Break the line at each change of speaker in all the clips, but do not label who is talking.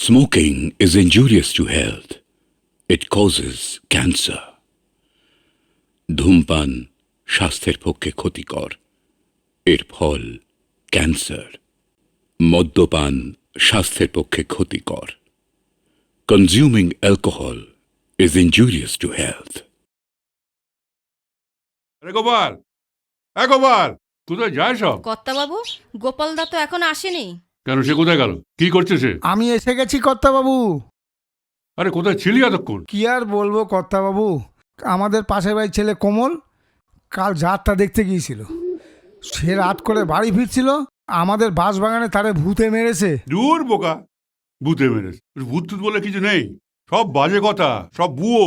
Smoking is injurious to health. It causes cancer. ধূমপান স্বাস্থ্যের পক্ষে ক্ষতিকর। এর ফল ক্যান্সার। মদ্যপান স্বাস্থ্যের পক্ষে ক্ষতিকর। Consuming alcohol is injurious to health.
আরে গোপাল, গোপাল, কোথায় যায় সব?
কর্তাবাবু, গোপালদা তো এখন আসেনি।
কেন, সে কোথায় গেল? কি করছে সে?
আমি এসে গেছি কর্তাবাবু।
আরে কোথায় ছিলি এতক্ষণ?
কি আর বলবো কর্তাবাবু, আমাদের পাশের বাড়ির ছেলে কোমল কাল যাত্রা দেখতে গিয়েছিল। সে রাত করে বাড়ি ফিরছিল, আমাদের বাঁশবাগানে তারে ভূতে মেরেছে।
দূর বোকা, ভূতে মেরেছে? ভূত টুত বলে কিছু নেই, সব বাজে কথা, সব বুয়ো।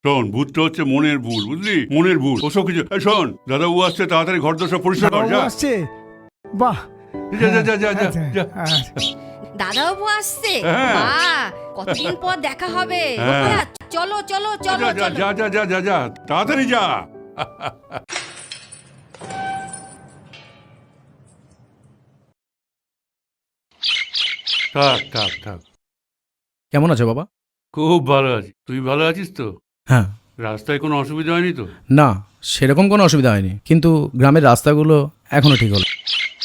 শোন, ভূতটা হচ্ছে মনের ভুল, বুঝলি? মনের ভুল, ওসব কিছু। শোন, দাদাবু আসছে, তাড়াতাড়ি ঘর দোর সব পরিষ্কার কর। যা
আসছে, বাহ,
যা যা যা যা যা যা।
দাদাবাবু আসছে,
হ্যাঁ।
বাহ, কতদিন পর দেখা হবে।
হ্যাঁ।
গোপাল, চলো চলো চলো
যা
চলো।
যা যা যা যা যা, তাড়াতাড়ি যা। থাক থাক থাক।
কেমন আছো বাবা?
খুব ভালো আছি, তুই ভালো আছিস তো?
হ্যাঁ।
রাস্তায় কোনো অসুবিধা হয়নি তো?
না, সেরকম কোনো অসুবিধা হয়নি, কিন্তু গ্রামের রাস্তাগুলো এখনো ঠিক হলো।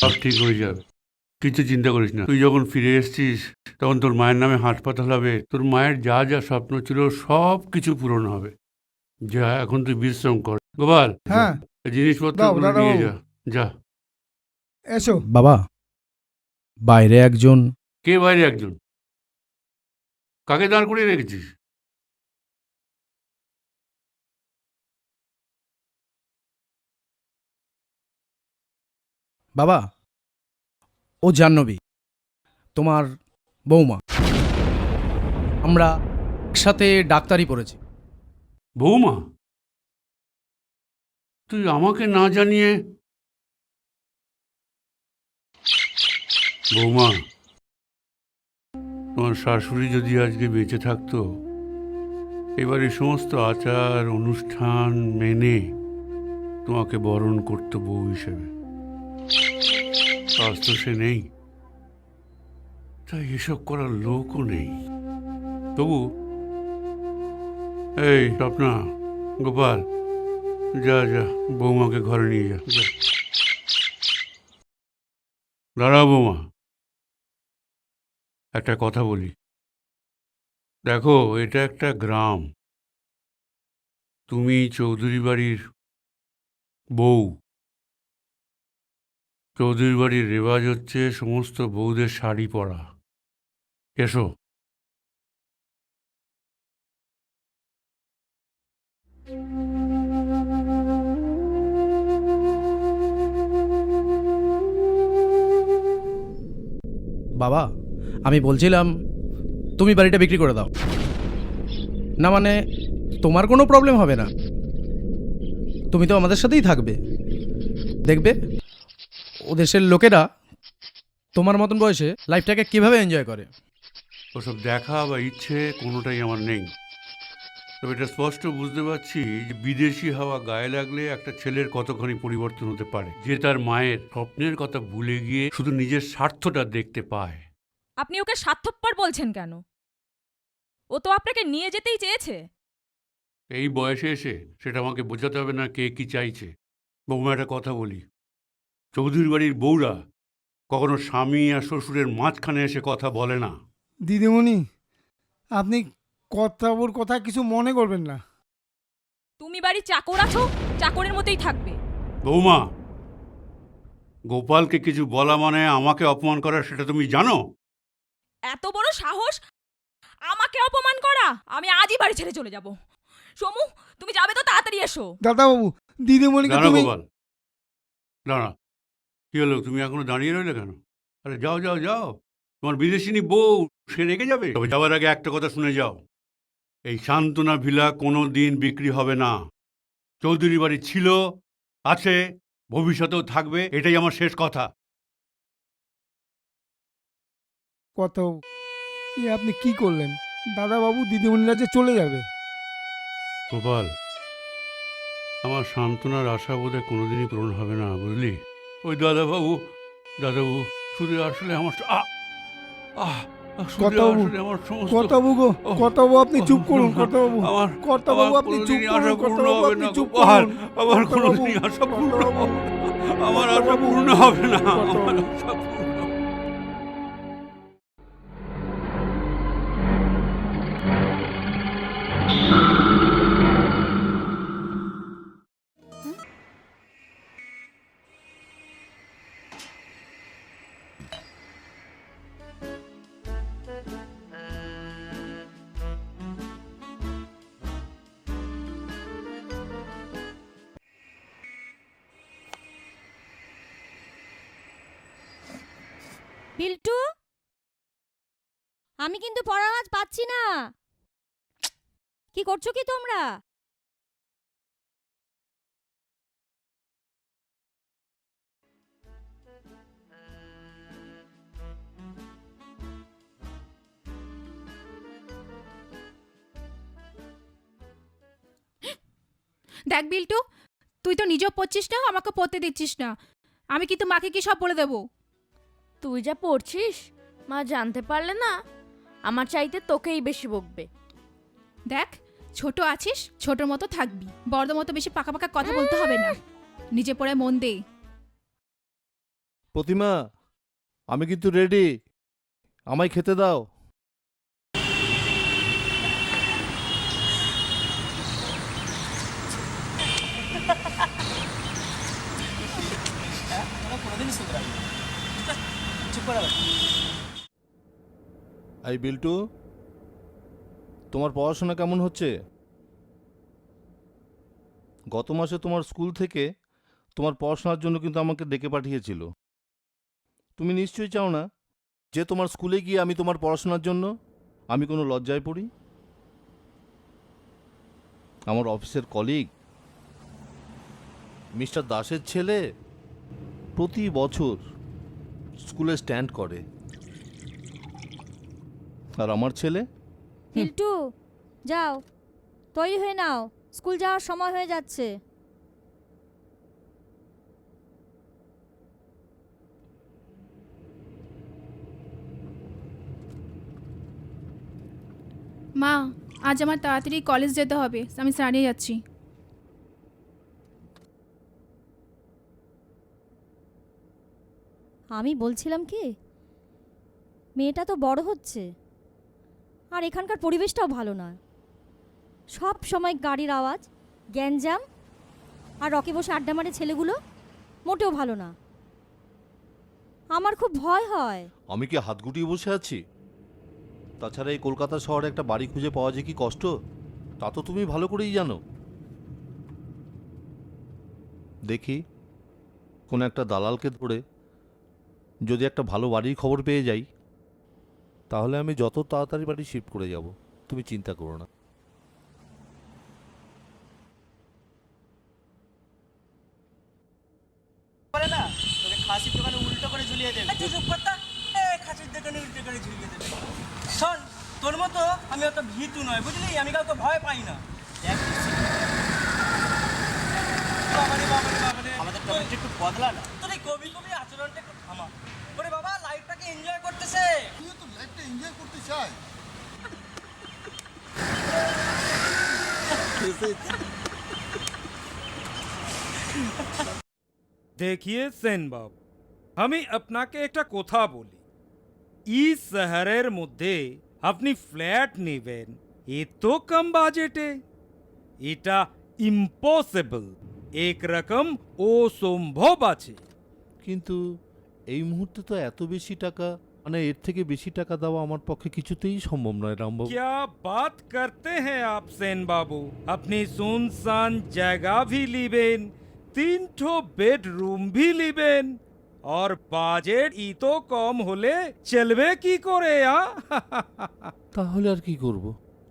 সব ঠিক হয়ে যাবে, কিছু চিন্তা করিস না। তুই যখন ফিরে এসেছিস তখন তোর মায়ের নামে হাসপাতাল হবে, তোর মায়ের যা যা স্বপ্ন ছিল সব কিছু পূরণ হবে। যা, এখন তুই বিশ্রাম কর। গোপাল,
হ্যাঁ,
জিনিসপত্র
দাও,
নিয়ে
দাদাবাবু।
যা যা।
এসো।
বাবা, বাইরে একজন।
কে বাইরে একজন? কাকে দাঁড় করিয়ে রেখেছিস?
বাবা, ও জাহ্নবী, তোমার বৌমা। আমরা একসাথে ডাক্তারি পড়েছি।
বৌমা? তুই আমাকে না জানিয়ে? বৌমা, তোমার শাশুড়ি যদি আজকে বেঁচে থাকতো, এবার এই সমস্ত আচার অনুষ্ঠান মেনে তোমাকে বরণ করতো বউ হিসেবে। আজ তো সে নেই, তাই এসব করার লোকও নেই। তবু এই স্বপ্না, গোপাল, যা যা, বৌমাকে ঘরে নিয়ে যা। দাঁড়া বৌমা, একটা কথা বলি। দেখো, এটা একটা গ্রাম, তুমি চৌধুরী বাড়ির বউ। চৌধুরী বাড়ির রেওয়াজ হচ্ছে সমস্ত বউদের শাড়ি পরা। এসো।
বাবা, আমি বলছিলাম তুমি বাড়িটা বিক্রি করে দাও না, মানে তোমার কোনো প্রবলেম হবে না, তুমি তো আমাদের সাথেই থাকবে। দেখবে ও দেশের লোকেরা তোমার মতন বয়সে লাইফটাকে কিভাবে এনজয় করে।
ওসব দেখা বা ইচ্ছে কোনোটাই আমার নেই। তবে এটা স্পষ্ট বুঝতে পারছি যে বিদেশি হাওয়া গায়ে লাগলে একটা ছেলের কতখানি পরিবর্তন হতে পারে, যে তার মায়ের স্বপ্নের কথা ভুলে গিয়ে শুধু নিজের স্বার্থটা দেখতে পায়।
আপনি ওকে স্বার্থপর বলছেন কেন? ও তো আপনাকে নিয়ে যেতেই চেয়েছে।
এই বয়সে এসে সেটা আমাকে বোঝাতে হবে না কে কি চাইছে। বৌমা, একটা কথা বলি, চৌধুরী বাড়ির বউরা কখনো স্বামী আর শ্বশুরের মাঝখানে এসে কথা বলে না।
দিদিমণি, আপনি কর্তাবাবুর কথা কিছু মনে করবেন না।
তুমি বাড়ির চাকর আছো, চাকরের মতোই থাকবে।
বৌমা, গোপালকে কিছু বলা মানে আমাকে অপমান করা, সেটা তুমি জানো?
এত বড় সাহস আমাকে অপমান করা! আমি আজই বাড়ি ছেড়ে চলে যাব। সমু, তুমি যাবে তো তাড়াতাড়ি এসো।
দাদাবাবু, দিদিমণিকে
দাঁড়া
তুমি।
গোপাল, দাঁড়া। কি হলো, তুমি এখনো দাঁড়িয়ে রইলে কেন? আরে যাও যাও যাও, তোমার বিদেশিনী বউ সে রেগে যাবে। তবে যাওয়ার আগে একটা কথা শুনে যাও, এই সান্ত্বনা ভিলা কোনো দিন বিক্রি হবে না। চৌধুরী বাড়ি ছিল, আছে, ভবিষ্যতেও থাকবে, এটাই আমার শেষ কথা।
কর্তাবাবু, আপনি কি করলেন? দাদাবাবু দিদিমণিরা যে চলে যাবে।
গোপাল, আমার সান্ত্বনার আশা বোধহয় কোনোদিনই পূরণ হবে না, বুঝলি? ওই দাদাবাবু, দাদাবাবু শুধু আসলে আমার আহ আহ আসলে-
কর্তাবাবু,
আসলে আমার সমস্ত-
কর্তাবাবু গো,
ও,
কর্তাবাবু আপনি
ও,
চুপ করুন,
না,
কর্তাবাবু,
আমার-
কর্তাবাবু
আমার
আপনি চুপ
কোনোদিনই
করুন,
আশা পূর্ণ
কর্তাবাবু
হবে
আপনি
না,
চুপ
গোপাল।
করুন,
আমার
কর্তাবাবু,
কোনোদিনই আশা পূর্ণ
কর্তাবাবু,
হবে না। আমার আশা
কর্তাবাবু,
পূর্ণ হবে না, আমার
কর্তাবাবু।
আশা পূর্ণ হবে না।
বিল্টু, আমি কিন্তু পড়ার আওয়াজ পাচ্ছি না। কি করছো কি তোমরা?
দেখ বিল্টু, তুই তো নিজেও পড়ছিস না, আমাকে পড়তে দিচ্ছিস না। আমি কিন্তু মাকে কি সব বলে দেবো।
তুই যা পড়ছিস মা জানতে পারলে না আমার চাইতে তোকেই বেশি বকবে।
দেখ, ছোট আছিস, ছোটর মতো থাকবি, বড়দের মতো বেশি পাকা পাকা কথা বলতে হবে না। নিজে পড়ে মন দে।
প্রতিমা, আমি কিন্তু রেডি, আমায় খেতে দাও। এই বিল্টু, তোমার পড়াশোনা কেমন হচ্ছে? গত মাসে তোমার স্কুল থেকে তোমার পড়াশোনার জন্য কিন্তু আমাকে ডেকে পাঠিয়েছিল। তুমি নিশ্চয়ই চাও না যে তোমার স্কুলে গিয়ে আমি তোমার পড়াশোনার জন্য আমি কোনো লজ্জায় পড়ি। আমার অফিসের কলিগ মিস্টার দাসের ছেলে প্রতি বছর স্কুলে স্ট্যান্ড করে, আর আমার ছেলে
বিল্টু, যাও, তৈরি হয়ে নাও, স্কুল যাওয়ার সময় হয়ে যাচ্ছে।
মা, আজ আমার তাড়াতাড়ি কলেজ যেতে হবে, আমি সারিয়ে যাচ্ছি।
আমি বলছিলাম কি, মেয়েটা তো বড় হচ্ছে, আর এখানকার পরিবেশটাও ভালো নয়। সব সময় গাড়ির আওয়াজ, গ্যাঞ্জাম, আর রকে বসে আড্ডা মারে ছেলেগুলো, মোটেও ভালো না। আমার খুব ভয় হয়।
আমি কি হাত গুটিয়ে বসে আছি? তাছাড়া এই কলকাতা শহরে একটা বাড়ি খুঁজে পাওয়া যে কি কষ্ট তা তো তুমি ভালো করেই জানো। দেখি কোনো একটা দালালকে ধরে যদি একটা ভালো বাড়ির খবর পেয়ে যাই, তাহলে আমি যত তাড়াতাড়ি বাড়ি শিফট করে যাব, তুমি চিন্তা করো না।
করে না তোকে খাসির দোকানে উল্টো করে ঝুলিয়ে দেবে। তুই চুপ করতা, খাসির দোকানে উল্টো করে ঝুলিয়ে দেবে। শোন, তোর মতো আমি অত ভীতু নয়, বুঝলি? আমি কাউকে ভয় পাই না। দেখ, বাবারে বাবারে বাবারে, আমাদের টপিকটা একটু বদলা না। তোর এই কবি কবি আচরণটা একটু থামা। ওরে বাবা, লাইফটাকে এনজয় করতেছে।
তুইও তো লাইফটা এনজয় করতে চাই।
देखिए सेन बाबू, আমি আপনাকে একটা কথা বলি, এই শহরের মধ্যে আপনি ফ্ল্যাট নেবেন এত কম বাজেটে, এটা ইম্পসিবল, একরকম অসম্ভব আছে।
কিন্তু এই মুহূর্তে তো এত বেশি টাকা, মানে এর থেকে বেশি টাকা দেওয়া আমার পক্ষে কিছুতেই সম্ভব নয় রামবাবু।
क्या बात करते हैं आप सेन बाबू, अपनी सुनसान जगह भी लिबेन, 3 ठो बेडरूम भी लिबेन, और बाजेट ই তো কম হলে চলবে কি করে?
তাহলে আর কি করব?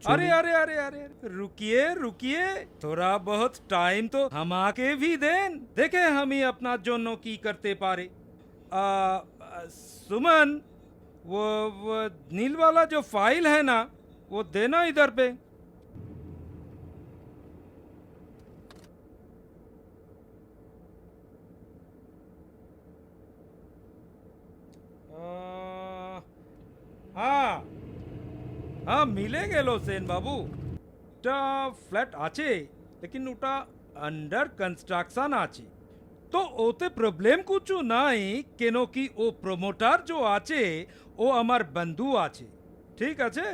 अरे अरे अरे अरे रुकिए रुकिए, थोड़ा बहुत टाइम तो हमाके भी देन, देखे हम ही अपना जोनो की करते पारे। सुमन, वो नील वाला जो फाइल है ना, वो देना इधर पे। हाँ, হ্যাঁ মিলে গেল সেন বাবু। একটা ফ্ল্যাট আছে, লেকিন ওটা আন্ডার কনস্ট্রাকশন আছে। তো ওতে প্রবলেম কিছু নাই, কেন কি ও প্রমোটার जो আছে ও আমার বন্ধু আছে। ঠিক আছে,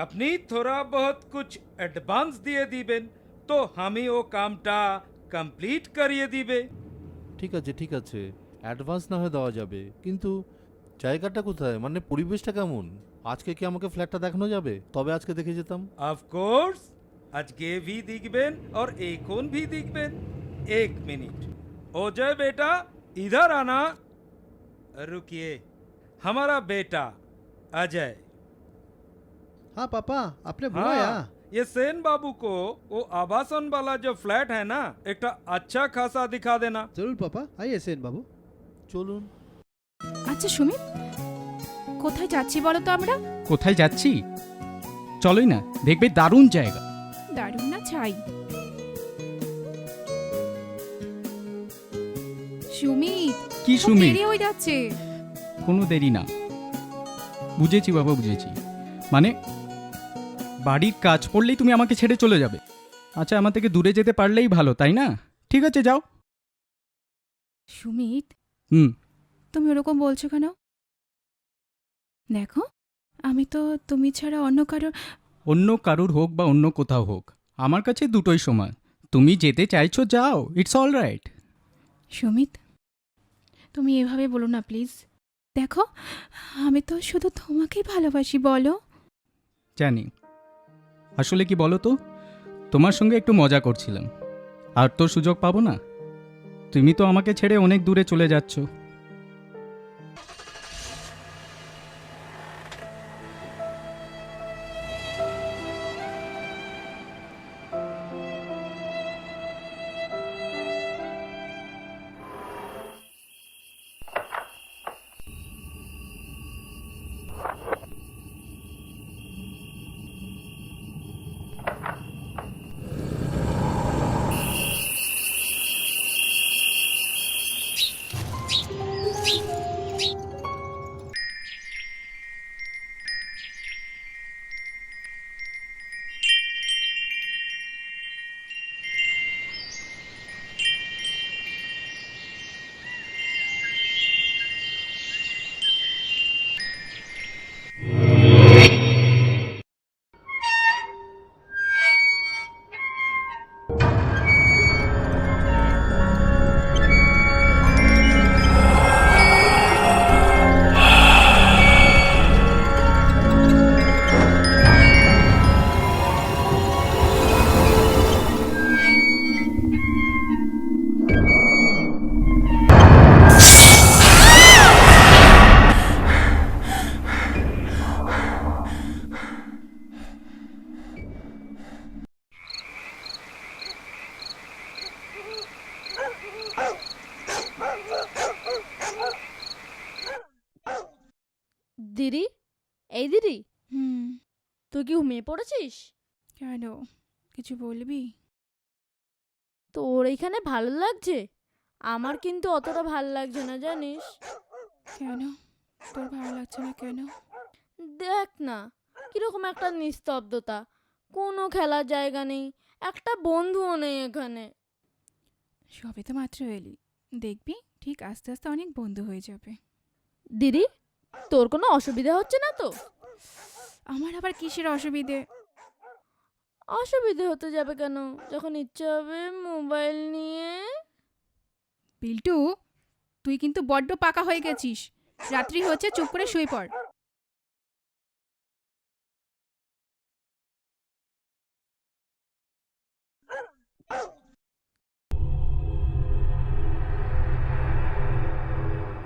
আপনি থোড়া বহুত কুছ অ্যাডভান্স দিয়ে দিবেন, তো আমি ও কামটা কমপ্লিট করিয়ে দিবে।
ঠিক আছে, অ্যাডভান্স না হয় দেওয়া যাবে, কিন্তু জায়গাটা কোথায়, মানে পরিবেশটা কেমন? আজকে কি আমাকে ফ্ল্যাটটা দেখানো যাবে? তবে আজকে দেখে যেতাম।
ऑफ कोर्स, আজকে भी दिखबेन और एकोन भी दिखबेन। एक मिनट, ओजय बेटा इधर आना। रुकिए, हमारा बेटा अजय।
हाँ पापा, आपने
हाँ, ये सेन बाबू को वो आवासन वाला जो फ्लैट है ना, एक अच्छा खासा दिखा देना।
जरूर पापा, आइए सेन बाबू।
চলুন।
আচ্ছা সুমিত, কোথায় যাচ্ছি বলো তো আমরা?
কোথায় যাচ্ছি? চলোই না, দেখবে দারুণ জায়গা।
দারুণ না চাই। সুমিত,
কি
খুব
সুমিত?
দেরি হয়ে যাচ্ছে।
কোনো দেরি না। বুঝেছি বাবা, বুঝেছি। মানে বাড়ির কাজ পড়লেই তুমি আমাকে ছেড়ে চলে যাবে। আচ্ছা, আমার থেকে দূরে যেতে পারলেই ভালো, তাই না? ঠিক আছে, যাও।
সুমিত,
হুম।
তুমি ওরকম বলছো কেন? দেখো, আমি তো তুমি ছাড়া
অন্য কারুর হোক বা অন্য কোথাও হোক, আমার কাছে দুটোই সমান। তুমি যেতে চাইছো, যাও, ইটস অল রাইট।
সুমিত, তুমি এভাবে বলো না প্লিজ। দেখো, আমি তো শুধু তোমাকেই ভালোবাসি, বলো।
জানি, আসলে কি বলো তো, তোমার সঙ্গে একটু মজা করছিলাম। আর তো সুযোগ পাবো না। তুমি তো আমাকে ছেড়ে অনেক দূরে চলে যাচ্ছ।
দিদি, এই দিদি,
হুম,
তুই কি ঘুমিয়ে পড়েছিস?
কেন, কিছু বলবি?
তোর এইখানে ভালো লাগছে? আমার কিন্তু অতটা ভালো লাগছে না, জানিস?
কেন, তোর ভালো লাগছে না কেন?
দেখ না, কিরকম একটা নিস্তব্ধতা, কোনো খেলার জায়গা নেই, একটা বন্ধুও নেই এখানে।
সবে তো মাত্র এলি, দেখবি ঠিক আস্তে আস্তে অনেক বন্ধু হয়ে যাবে।
দিদি, তোর কোনো অসুবিধা হচ্ছে না তো?
আমার আবার কিসের অসুবিধে?
অসুবিধে হতে যাবে কেন, যখন ইচ্ছে হবে মোবাইল নিয়ে।
বিল্টু, তুই কিন্তু বড্ড পাকা হয়ে গেছিস। রাত্রি হচ্ছে, চুপ করে শুয়ে পড়।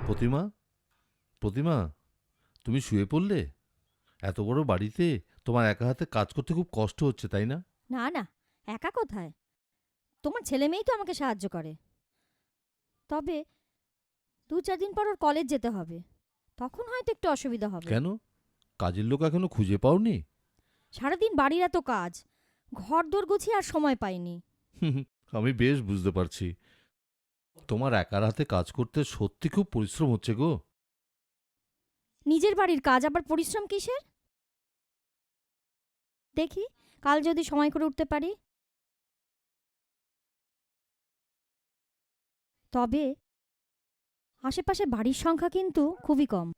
প্রতিমা, প্রতিমা, তুমি শুয়ে পড়লে? এত বড় বাড়িতে তোমার একা হাতে কাজ করতে খুব কষ্ট হচ্ছে, তাই না?
না না, একা কোথায়, তোমার ছেলে মেয়েই তো আমাকে সাহায্য করে। তবে 2-4 দিন পর ওর কলেজ যেতে হবে, তখন হয়তো একটু অসুবিধা হবে।
কেন, কাজের লোক এখনো খুঁজে পাওনি?
সারাদিন বাড়ির এত কাজ, ঘর দোর গুছিয়ে আর সময় পাইনি।
আমি বেশ বুঝতে পারছি। তোমার একার হাতে কাজ করতে সত্যি খুব পরিশ্রম হচ্ছে গো।
নিজের বাড়ির কাজ আবার পরিশ্রম কিসের? দেখি কাল যদি সময় করে উঠতে পারি। তবে আশেপাশে বাড়ির সংখ্যা কিন্তু খুবই কম।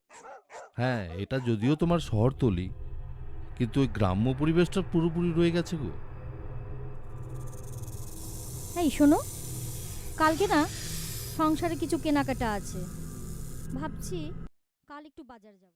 হ্যাঁ, এটা যদিও তোমার শহরতলি, কিন্তু ওই গ্রাম্য পরিবেশটা পুরোপুরি রয়ে গেছে গো।
এই শোনো, কালকে না সংসারে কিছু কেনাকাটা আছে, ভাবছি কাল একটু বাজার যাব।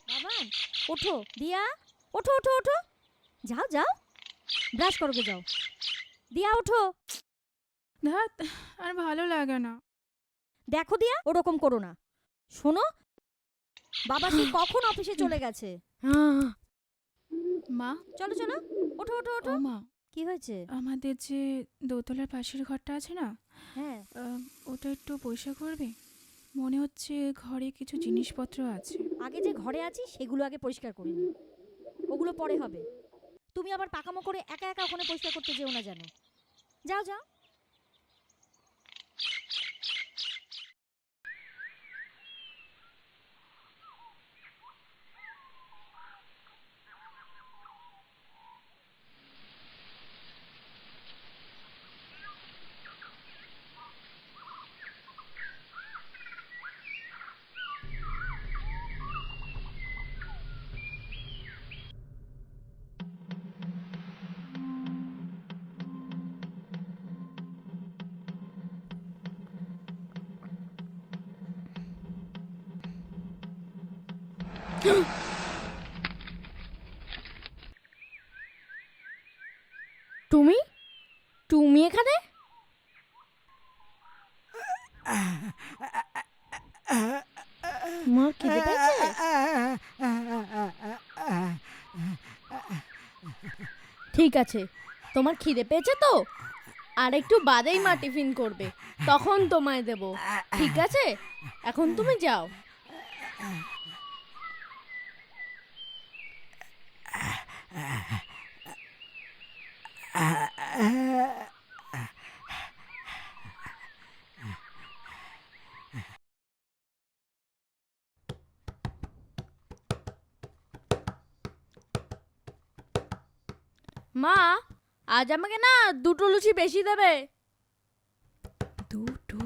বাবান, ওঠো দিয়া, ওঠো ওঠো ওঠো, যাও যাও, ব্রাশ করো গে, যাও দিয়া ওঠো।
ধ্যাত, আর ভালো লাগে না।
দেখো দিয়া, ওরকম করো না। শোনো, বাবা সে কখন অফিসে চলে গেছে।
মা,
চলো চলো, ওঠো ওঠো
ও
ওঠো।
মা,
কি হয়েছে?
আমাদের যে দোতলার পাশের ঘরটা আছে না,
হ্যাঁ,
ওটা একটু পরিষ্কার করবে? মনে হচ্ছে ঘরে কিছু জিনিসপত্র আছে।
আগে যে ঘরে আছি সেগুলো আগে পরিষ্কার করে নি, ওগুলো পরে হবে। তুমি আবার পাকামো করে একা একা ওখানে পরিষ্কার করতে যেও না যেন। যাও যাও।
তুমি তুমি এখানে? মা খিদে পেয়েছে? ঠিক আছে, তোমার খিদে পেয়েছে তো? আর একটু বাদেই মা টিফিন করবে, তখন তোমায় দেব। ঠিক আছে, এখন তুমি যাও। মা, আজ আমাকে না 2টো লুচি বেশি দেবে।
দুটো?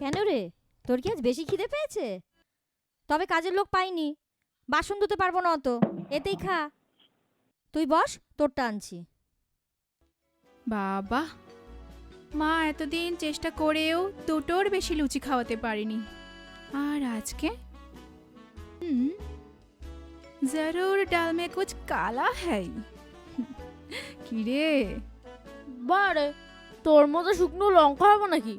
কেন রে, তোর কি আজ বেশি খিদে পেয়েছে? তবে কাজের লোক পাইনি, বাসন ধুতে পারবো না অত, এতেই খা। তুই বস, তোরটা আনছি।
বাবা, মা এতদিন চেষ্টা করেও দুটোর বেশি লুচি খাওয়াতে পারিনি, আর আজকে জরুর ডাল মে কুছ কালা হ্যায়। কি রে?
বারে, তোর মতো শুকনো লঙ্কা হবে নাকি?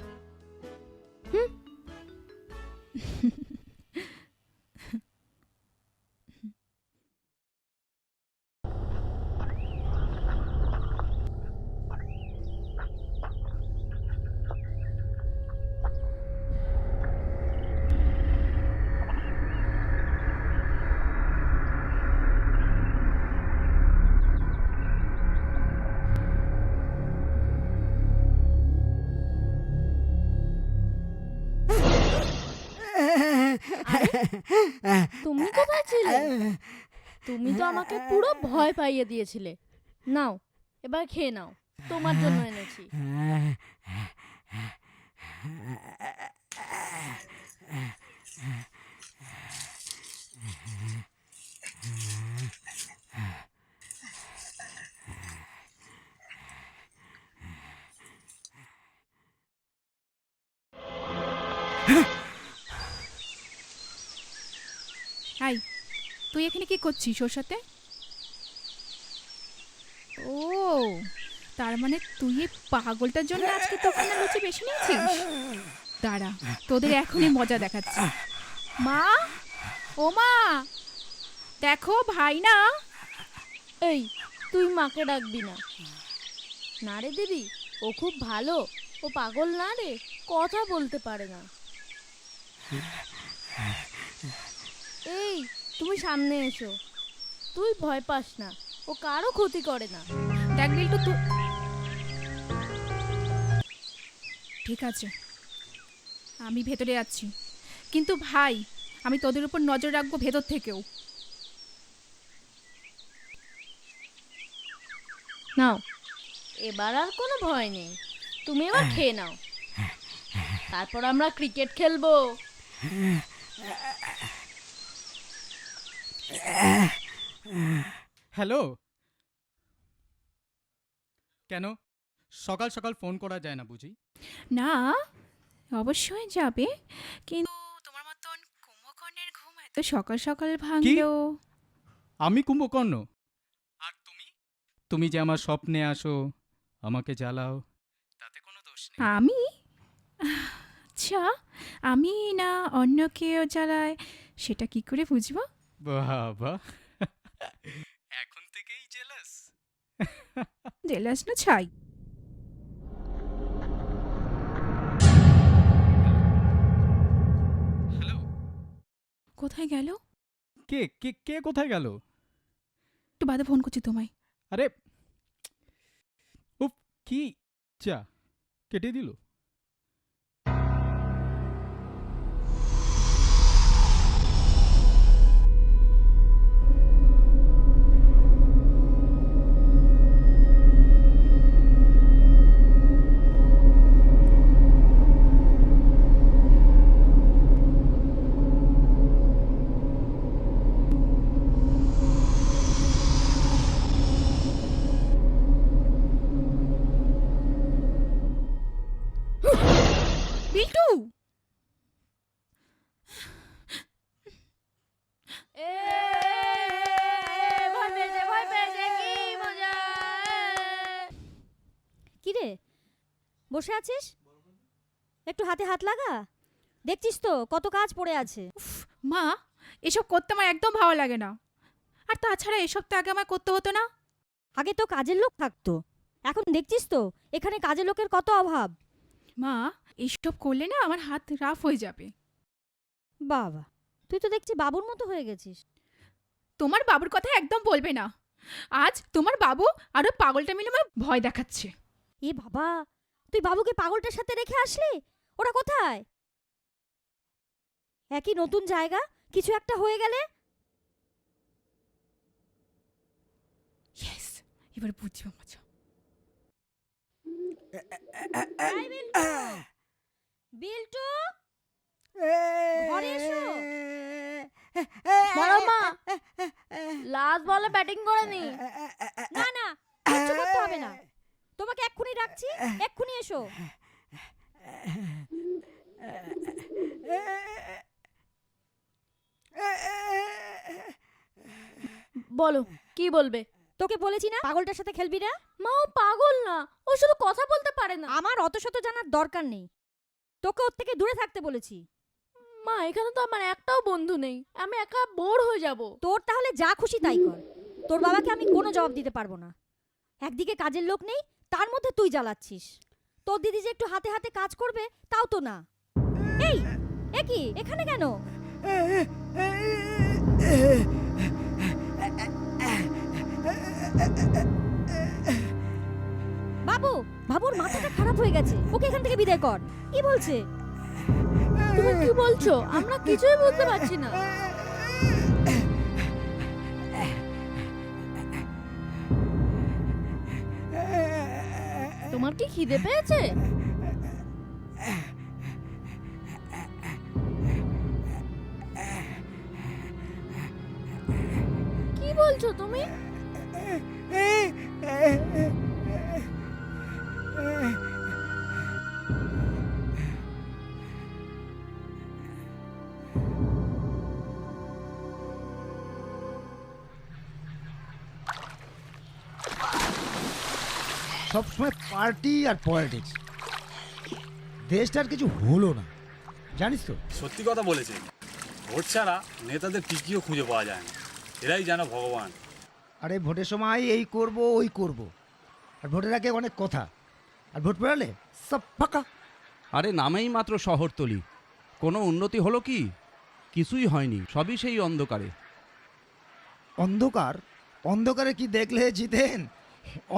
তুমি কোথায় ছিলে? তুমি তো আমাকে পুরো ভয় পাইয়ে দিয়েছিলে। নাও, এবার খেয়ে নাও, তোমার জন্য এনেছি।
হাই, তুই এখানে কি করছিস ওর সাথে? ও, তার মানে তুই এই পাগলটার জন্য আজকে দোকানে লুচি বেশি নিয়েছিস? দাঁড়া, তোদের এখনই মজা দেখাচ্ছি। মা, ও মা, দেখো ভাই না।
এই তুই মাকে ডাকবি না। না রে দিদি, ও খুব ভালো, ও পাগল না রে, কথা বলতে পারে না। এই তুমি সামনে এসো, তুই ভয় পাস না, ও কারো ক্ষতি করে না।
দেখ বিল্টু, তুই ঠিক আছে, আমি ভেতরে যাচ্ছি, কিন্তু ভাই আমি তোদের উপর নজর রাখবো ভেতর থেকেও।
নাও, এবার আর কোনো ভয় নেই, তুমি এবার খেয়ে নাও, তারপর আমরা ক্রিকেট খেলবো।
হ্যালো, কেন সকাল সকাল ফোন করা যায় না বুঝি?
না, অবশ্যই যাবে, কিন্তু তোমার মতন কুম্ভকর্ণের ঘুম এত সকাল সকাল ভাঙলো।
আমি কুম্ভকর্ণ? আর তুমি? তুমি যে আমার স্বপ্নে আসো, আমাকে জ্বালাও, তাতে কোনো দোষ নেই।
আমি? আচ্ছা, আমি না অন্য কেউ জ্বালায় সেটা কি করে বুঝবো?
বাবা, এখন থেকেই জেলাস?
জেলাস না ছাই।
হ্যালো,
কোথায় গেল?
কে কে কে কোথায় গেল?
একটু বাদে ফোন করছি তোমায়।
আরে উফ, কি যা কেটে দিল।
বিল্টু,
কি রে, বসে আছিস? একটু হাতে হাত লাগা, দেখছিস তো কত কাজ পড়ে আছে।
মা, এসব করতে আমার একদম ভালো লাগে না। আর তাছাড়া এসব তো আগে আমার করতে হতো না।
আগে তো কাজের লোক থাকতো, এখন দেখছিস তো এখানে কাজের লোকের কত অভাব।
মা, এইসব করলে না আমার হাত রাফ হয়ে যাবে।
বাবা, তুই তো দেখছি বাবুর মতো হয়ে গেছিস।
তোমার বাবুর কথা একদম বলবে না। আজ তোমার বাবু আরো পাগলটা মিলে আমার ভয় দেখাচ্ছে।
এ বাবা, তুই বাবুকে পাগলটার সাথে রেখে আসলি? ওরা কোথায়? একই নতুন জায়গা, কিছু একটা হয়ে গেলে।
ইয়েস, এবার বুঝবো মজা।
বিল্টু, ঘরে এসো।
বলো মা, লাস্ট বলে ব্যাটিং করে নি।
না না, কিচ্ছু করতে হবে না, তোমাকে এক্ষুনি ডাকছি, এক্ষুনি এসো।
বলো কি বলবে?
তোকে বলেছি না পাগলটার সাথে খেলবি না।
মা, ও পাগল না, ও শুধু কথা বলতে পারে না।
আমার অত শত জানার দরকার নেই, তোকে ওর থেকে দূরে থাকতে বলেছি।
মা, এখানে তো আমার একটাও বন্ধু নেই, আমি একা বোর হয়ে যাব।
তোর তাহলে যা খুশি তাই কর, তোর বাবাকে আমি কোনো জবাব দিতে পারবো না। একদিকে কাজের লোক নেই, তার মধ্যে তুই জ্বালাচ্ছিস। তোর দিদি যে একটু হাতে হাতে কাজ করবে তাও তো না। এই, এ কি এখানে কেন? বাবু, বাবুর মাথাটা খারাপ হয়ে গেছে, ওকে এখান থেকে বিদায় কর। কি বলছে?
তুমি কি বলছো? আমরা কিছুই বুঝতে পারছি না। তোমার কি খিদে পেয়েছে? কি বলছো তুমি?
সবসময় পার্টি আর পলিটিক্স, দেশটার কিছু হলো না, জানিস তো।
সত্যি কথা বলেছে, ভোট ছাড়া নেতাদের টিকিও খুঁজে পাওয়া যায় না, এরাই যেন ভগবান।
আরে ভোটের সময় এই করব ওই করব, আর ভোটের আগে অনেক কথা, আর ভোট পেরালে সব ফাঁকা।
আরে নামেই মাত্র শহরতলি, কোনো উন্নতি হলো কি? কিছুই হয়নি, সবই সেই অন্ধকারে।
অন্ধকার? অন্ধকারে কি দেখলে জিতেন?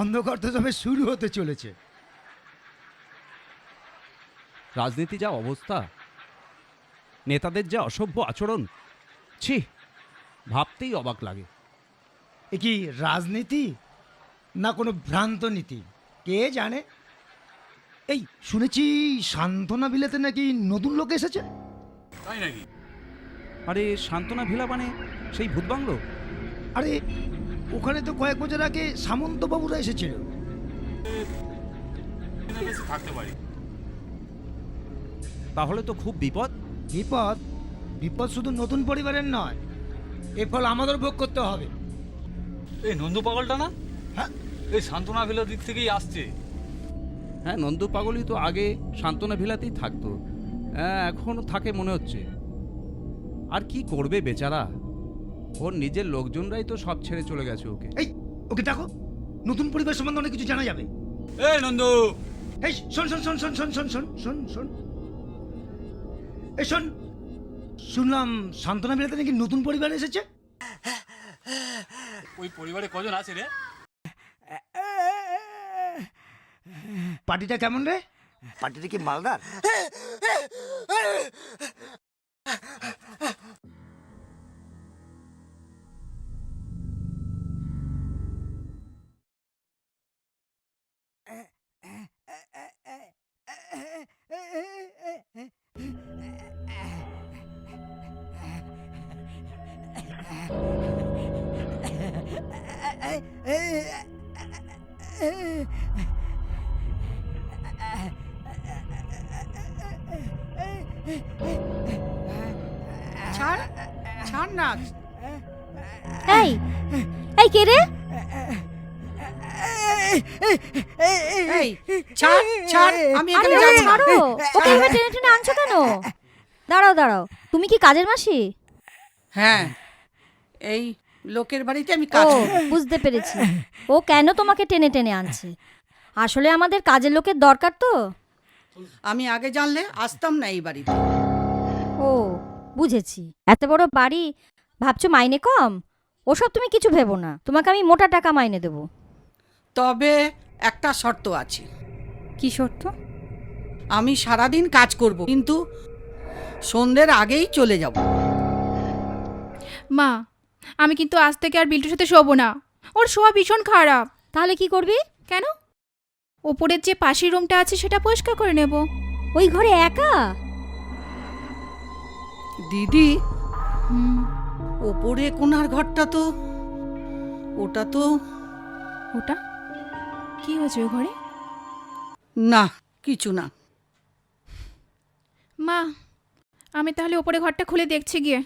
অন্ধকার তো সবে শুরু হতে চলেছে।
রাজনীতি যা অবস্থা, নেতাদের যা অসভ্য আচরণ, ছি, ভাবতেই অবাক লাগে।
এ কি রাজনীতি না কোনো ভ্রান্ত নীতি, কে জানে? এই শুনেছি সান্ত্বনা ভিলাতে নাকি নতুন লোক এসেছে।
তাই নাকি?
আরে সান্ত্বনা ভিলা মানে সেই ভূত বাংলো?
আরে ওখানে তো কয়েক বছর আগে সামন্তবাবুরা এসেছিল।
থাকতে পারি।
তাহলে তো খুব বিপদ।
বিপদ? বিপদ শুধু নতুন পরিবারের নয়, এ ফল আমাদের ভোগ করতে হবে।
এই নন্দু পাগলটা না?
হ্যাঁ,
এই সান্ত্বনা ভিলার দিক থেকেই আসছে।
হ্যাঁ, নন্দু পাগলই তো আগে সান্ত্বনা ভিলাতেই থাকতো, হ্যাঁ এখনও থাকে মনে হচ্ছে। আর কি করবে বেচারা, ওর নিজের লোকজনরাই তো সব ছেড়ে চলে গেছে ওকে।
এই ওকে দেখো, নতুন পরিবার সম্বন্ধে অনেক কিছু জানা যাবে।
এই নন্দু,
এই শোন শোন শোন শোন শোন শোন শোন শোন শোন এই শোন, শুনলাম সান্ত্বনা বিলাতে নাকি নতুন পরিবার এসেছে।
ওই পরিবারে কজন আছে রে?
পার্টিটা কেমন রে? পার্টিটা কি মালদার?
ছাড় ছাড় না।
এই এই কে রে?
এই ছাড় ছাড়, আমি
আরে
এখানে
আরে
যাচ্ছি না।
ছাড়ো, ওকে এভাবে টেনে টেনে আনছো কেন? দাঁড়াও দাঁড়াও, তুমি কি কাজের মাসি?
হ্যাঁ, এই লোকের বাড়িতে আমি কাজ
ও
করি।
বুঝতে পেরেছি, ও কেন তোমাকে টেনে টেনে আনছে। আসলে আমাদের কাজের লোকের দরকার তো।
আমি আগে জানলে আসতাম না এই বাড়িতে।
ও বুঝেছি, এত বড় বাড়ি, ভাবছো মাইনে কম? ওসব তুমি কিছু ভেবো না, তোমাকে আমি মোটা টাকা মাইনে দেবো।
তবে একটা শর্ত আছে।
কি শর্ত?
আমি সারাদিন কাজ করব, কিন্তু সন্ধ্যের আগেই চলে যাব।
মা, আমি কিন্তু আজ থেকে আর বিল্টুর সাথে শোবো না, ওর শোয়া ভীষণ খারাপ।
তাহলে কি করবি?
কেন? ওপরের যে পাশের রুমটা আছে সেটা পরিষ্কার করে নেব।
ওই ঘরে একা?
দিদি, ওপরে কোনার ঘরটা তো, ওটা তো,
ওটা কি হয়েছে ওই ঘরে?
না কিছু না।
মা, আমি তাহলে ওপরে ঘরটা খুলে দেখছি গিয়ে।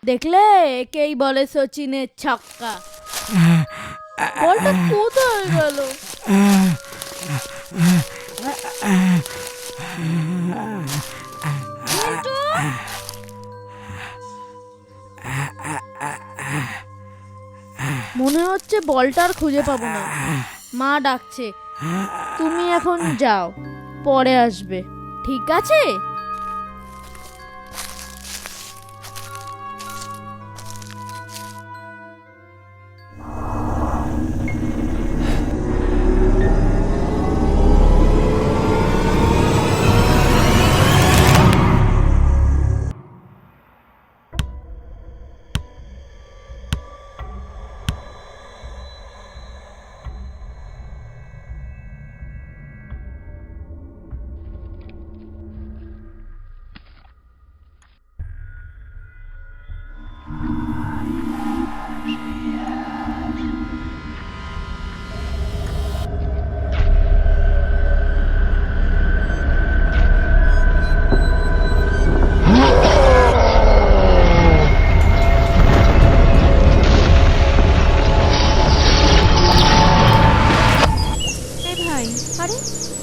দেখলে, একেই বলে সচিনের ছক্কা। বলটা কোথায় গেল? মনে হচ্ছে বলটা আর খুঁজে পাবো না। মা ডাকছে, তুমি এখন যাও, পরে আসবে, ঠিক আছে?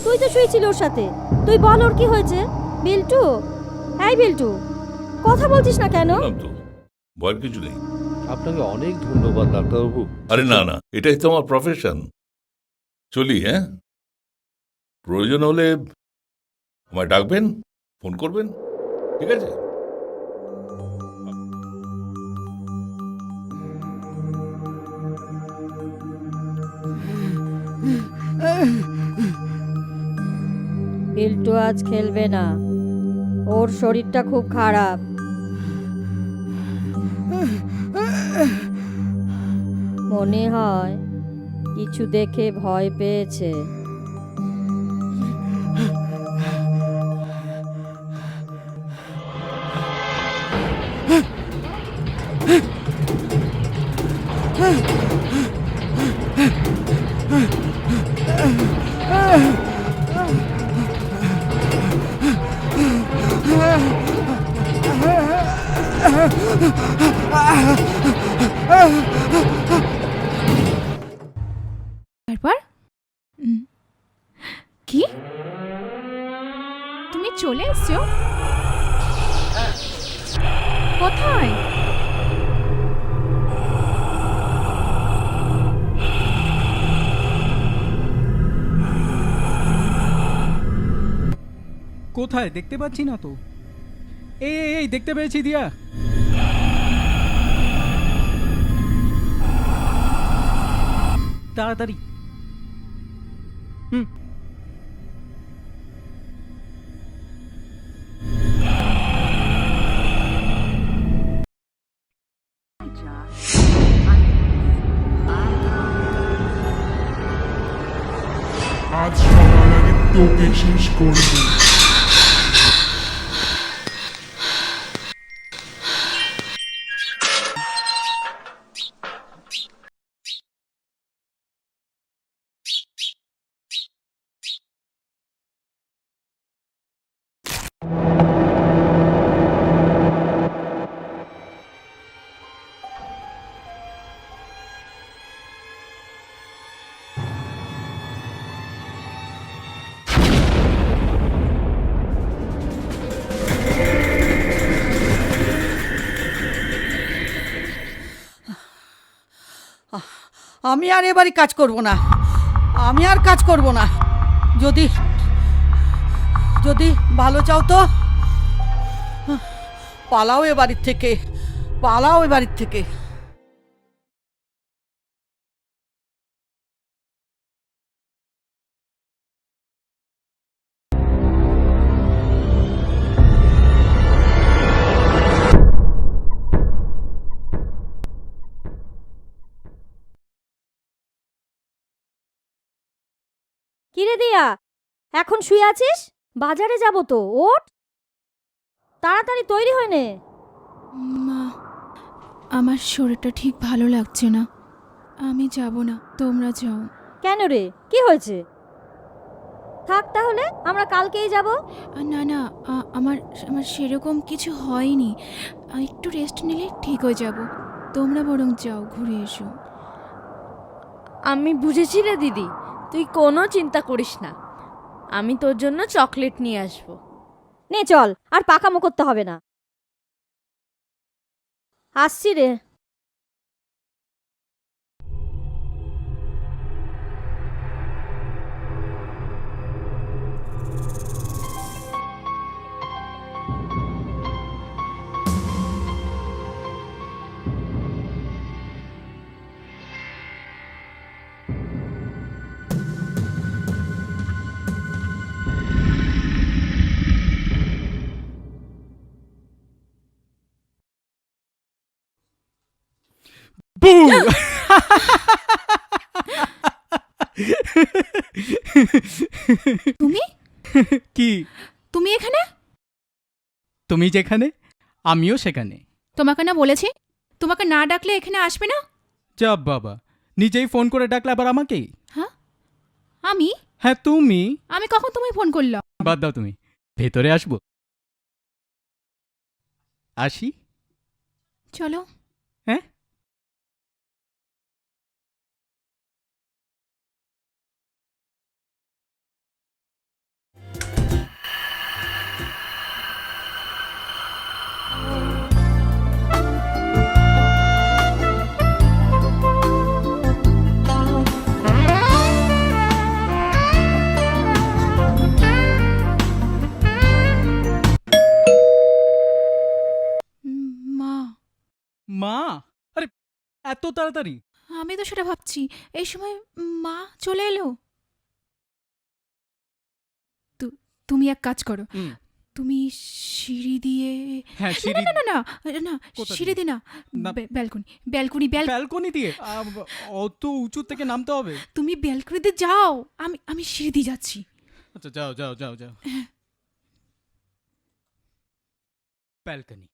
তুই তো শুয়েছিলি ওর সাথে, তুই বল ওর কি হয়েছে। বিল্টু, এই বিল্টু, কথা বলছিস না কেন?
তো ভয়ের কিছু নেই।
আপনাকে অনেক ধন্যবাদ ডাক্তারবাবু।
আরে না না, এটাই তো আমার প্রফেশন। চলি, হ্যাঁ? প্রয়োজন হলে আমায় ডাকবেন, ফোন করবেন, ঠিক আছে?
বিল্টু আজ খেলবে না, ওর শরীরটা খুব খারাপ। মনে হয় কিছু দেখে ভয় পেয়েছে।
তারপর কি তুমি চলে এসছো? কোথায়?
কোথায় দেখতে পাচ্ছি না তো। এই এই, এই দেখতে পেয়েছি দিয়া। তাড়াতাড়ি। হুম।
আজ সবার আগে তোকে শেষ করবো।
আমি আর এবারই কাজ করব না, আমি আর কাজ করব না। যদি যদি ভালো চাও তো পালাও এ বাড়ির থেকে, পালাও এ বাড়ির থেকে।
কিরে দিয়া, এখন শুয়ে আছিস? বাজারে যাব তো, ওঠ তাড়াতাড়ি তৈরি হয়ে নে।
মা, আমার শরীরটা ঠিক ভালো লাগছে না, আমি যাব না, তোমরা যাও।
কেন রে, কি হয়েছে? থাক তাহলে, আমরা কালকেই যাব।
না না, আমার আমার সেরকম কিছু হয়নি, একটু রেস্ট নিলে ঠিক হয়ে যাব। তোমরা বরং যাও, ঘুরে এসো।
আমি বুঝেছি রে দিদি, তুই কোনো চিন্তা করিস না, আমি তোর জন্য চকলেট নিয়ে আসবো।
নে চল, আর পাকামো করতে হবে না। আসছি রে।
বু!
তুমি
কি?
তুমি এখানে?
তুমি যেখানে আমিও সেখানে।
তোমাকে না বলেছি তোমাকে না ডাকলে এখানে আসবে না?
যা বাবা, নিজেই ফোন করে ডাকলে আবার আমাকেই?
হ্যাঁ আমি?
হ্যাঁ তুমি।
আমি কখন তুমি ফোন করলাম?
বাদ দাও, তুমি ভেতরে আসবো? আসি?
চলো।
হ্যাঁ। মা, আরে এত তাড়াতাড়ি?
আমি তো সেটা ভাবছি, এই সময় মা চলে এলো। তুমি এক কাজ করো, তুমি সিঁড়ি দিয়ে,
হ্যাঁ,
না
সিঁড়ি।
না না না না,
কোথা
সিঁড়ি দিয়ে না,
না।
ব্যালকনি ব্যালকনি
ব্যালকনি দিয়ে? অত উঁচু থেকে নামতে হবে?
তুমি ব্যালকনিতে যাও, আমি সিঁড়ি দিয়ে যাচ্ছি।
আচ্ছা, যাও যাও যাও যাও। ব্যালকনি।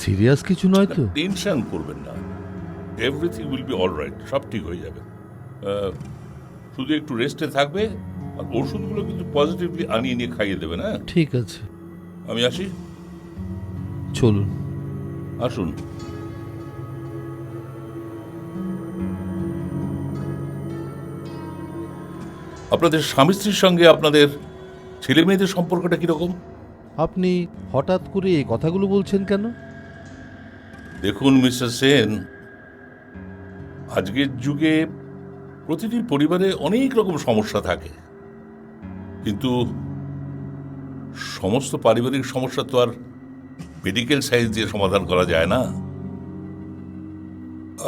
সিরিয়াস কিছু নয় তো?
টেনশন করবেন না, everything will be all right, সব ঠিক হয়ে যাবে। শুধু একটু রেস্টে থাকবে, আর ওষুধগুলো কিন্তু পজিটিভলি আনিয়ে নিয়ে খাইয়ে দেবে না।
ঠিক আছে,
আমি আসি।
চলুন।
আসুন। আপনাদের স্বামী স্ত্রীর সঙ্গে আপনাদের ছেলে মেয়েদের সম্পর্কটা কিরকম?
আপনি হঠাৎ করে এই কথাগুলো বলছেন কেন?
দেখুন মিস্টার সেন, আজকের যুগে প্রতিটি পরিবারে অনেক রকম সমস্যা থাকে, কিন্তু সমস্ত পারিবারিক সমস্যা তো আর মেডিকেল সায়েন্স দিয়ে সমাধান করা যায় না।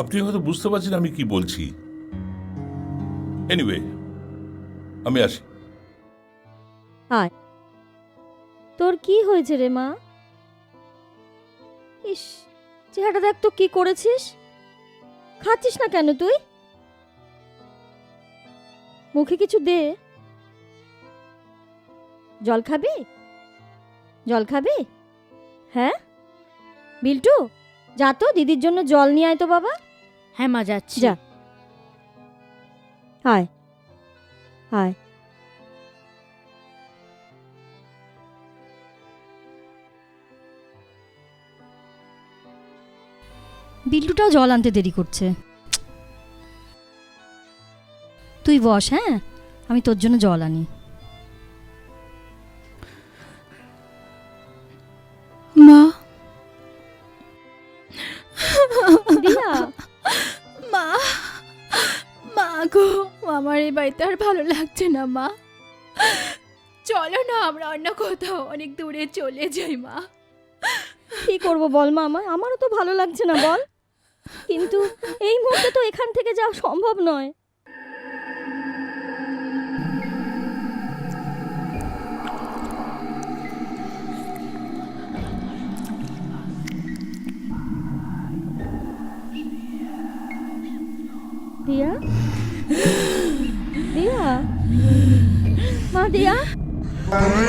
আপনি হয়তো বুঝতে পারছেন আমি কি বলছি। এনিওয়ে, আমি আসি।
আয়। তোর কি হয়েছে রে মা? ইস, চেহারাটা দেখ তো, কি করেছিস? খাচ্ছিস না কেন তুই? মুখে কিছু দে। জল খাবি? জল খাবি? হ্যাঁ বিল্টু, যা তো দিদির জন্য জল নিয়ে আয় তো বাবা।
হ্যাঁ মা, যাচ্ছি।
যা। আয় আয়। বিল্টুটাও জল আনতে দেরি করছে। তুই বস, হ্যাঁ, আমি তোর জন্য জল আনি।
মা,
দিয়া,
মা, মা গো, আমার এই বাড়িতে আর ভালো লাগছে না মা। চলো না আমরা অন্য কোথাও অনেক দূরে চলে যাই মা।
কি করব বল মা, আমারও তো ভালো লাগছে না বল, কিন্তু এই মুহূর্তে তো এখান থেকে যাওয়া সম্ভব নয়। দিয়া, দিয়া, মা, দিয়া,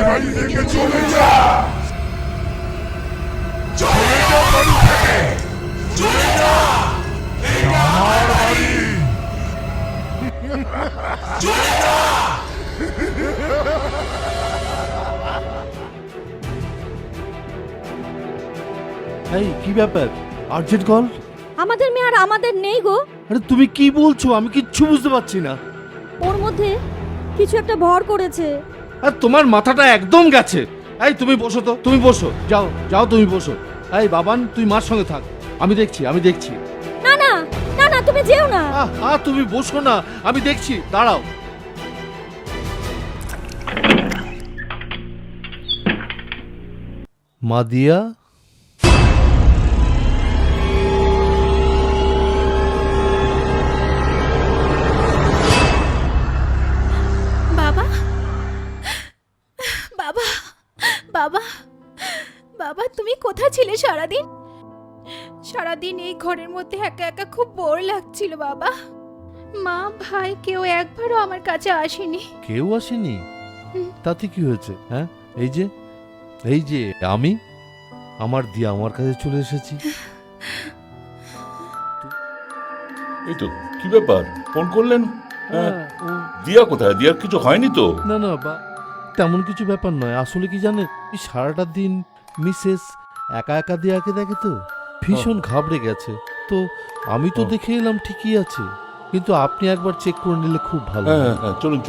বাড়ি থেকে চলে যা, চলে যা বাড়ি থেকে, চলে যা, এটা আমার বাড়ি, চলে যা।
এই কি ব্যাপার, আর্জেন্ট কল?
আমাদের মেয়ে আর আমাদের নেই গো।
আরে তুমি কি বলছো? আমি কিচ্ছু বুঝতে পারছি না।
ওর মধ্যে কিছু একটা ভর করেছে,
আর তোমার মাথাটা একদম গেছে। এই তুমি বসো তো, তুমি বসো, যাও যাও তুমি বসো। এই বাবান, তুই মার সঙ্গে থাক, আমি দেখছি।
না না না না, তুমি যেও না।
তুমি বসো না, আমি দেখছি, দাঁড়াও। মাদিয়া,
বাবা বাবা বাবা বাবা, তুমি কোথায় ছিলে সারাদিন? সারাদিন এই ঘরের মধ্যে একা একা খুব বোর লাগছিল বাবা। মা ভাই কেউ একবারও আমার কাছে আসেনি।
কেউ আসেনি? তাতে কি হয়েছে? হ্যাঁ, এই যে আমি, আমার দিয়া আমার কাছে চলে এসেছি।
এই তো, কি ব্যাপার, ফোন করলেন? দিয়া কোথায়? দিয়ার কিছু হয়নি তো?
না না বা, তেমন কিছু ব্যাপার নয়। আসলে কি জানেন, সারাটা দিন মিসেস একা একা দিয়াকে দেখে তো ভীষণ ঘাবড়ে গেছে। তো আমি তো দেখে এলাম ঠিকই আছে, কিন্তু আপনি একবার চেক করে নিলে খুব ভালো।
হ্যাঁ, চলুন।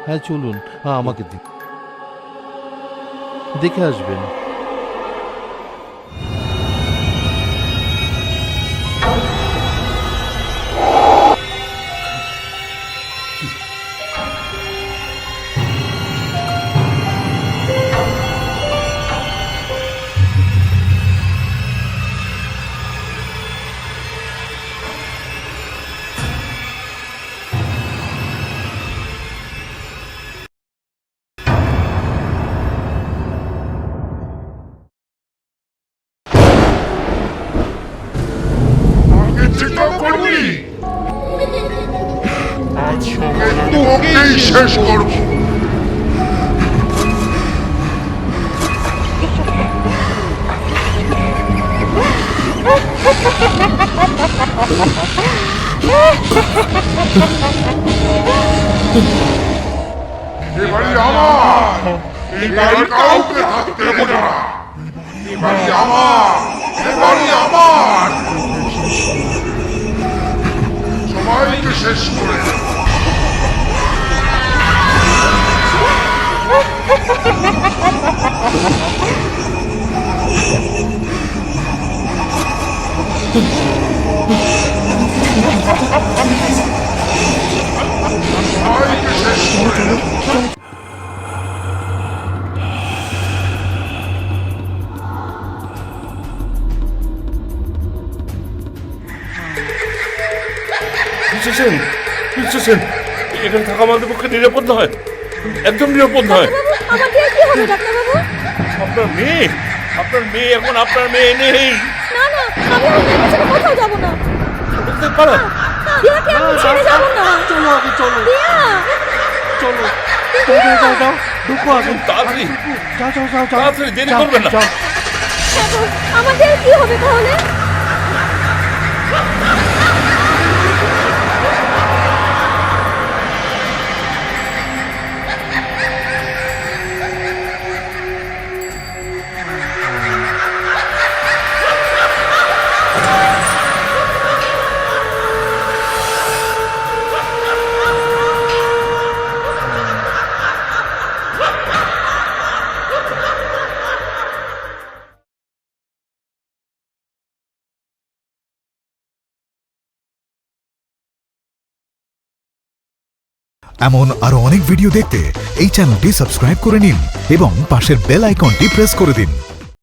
হ্যাঁ চলুন, আমাকে দিন, দেখে আসবেন।
চিন্তা করবি, আজ সকালে তোকেই শেষ করবো। এবারে আমার, এবারে কাউকে থাকতে দেবো না। এবারে আমার, এবারে আমার, সবাইকে শেষ করে দেব। সবাইকে শেষ করে দেব।
এখানে থাকা আমাদের পক্ষে নিরাপদ নয়, একদম নিরাপদ নয়। আপনার মেয়ে এখন আপনার মেয়ে নেই।
না না, আমি ওদের কাছে কোথাও যাব না।
পারো
দিয়াকে আমি ছেড়ে যাব না।
চলো
দিয়া,
যাও, ঢুকো আগে,
তাড়াতাড়ি
যাও,
তাড়াতাড়ি, দেরি করবেন না।
আমাদের কি হবে তাহলে?
এমন আরো অনেক ভিডিও দেখতে এই চ্যানেলটি সাবস্ক্রাইব করে নিন এবং পাশের বেল আইকনটি প্রেস করে দিন।